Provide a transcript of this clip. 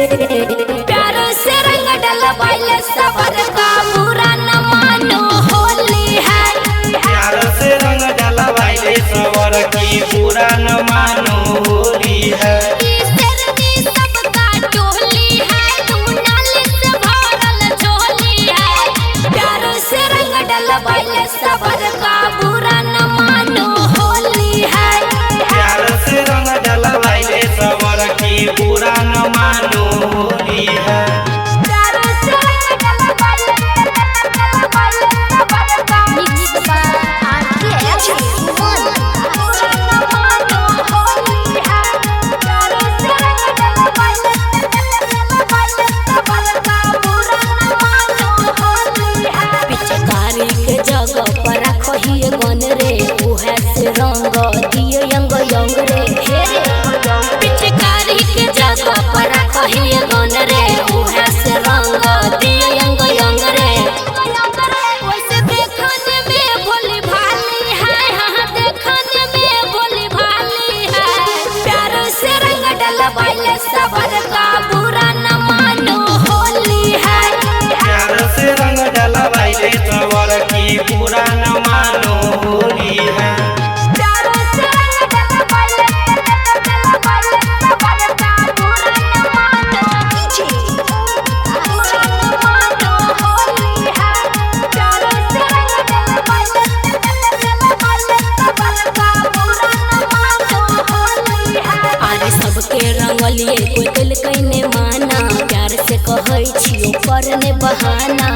प्यार से रंग डलवाइले सबर का बुरा न मानो होली है। प्यार से रंग डलवाइले सबर की बुरा न मानो होली है। सबका टोली है तू नाली से भरल झोली है। प्यार से रंग डलवाइले सबर का बुरा न मानो होली है। प्यार से रंग डलवाइले सबर की बुरा न मानो होली है। पिचकारी के जगह पर रखिए गन रे उहे से रंग दिए यंग यंग रे हे रे। पिचकारी के जगह पर रखिए गन रे उहे से रंग दिए यंग यंग रे। वैसे देखने में भोली भाली है, हाँ देखने में भोली भाली है। प्यार से रंग डलवाइले सबर का बुरा न मानो होली है। प्यार से रंग डलवाइले सबर की बुरा न मानो होली है। सबके रंगलिए कोई दिल कहने माना, प्यार से कहै छियो करने बहाना।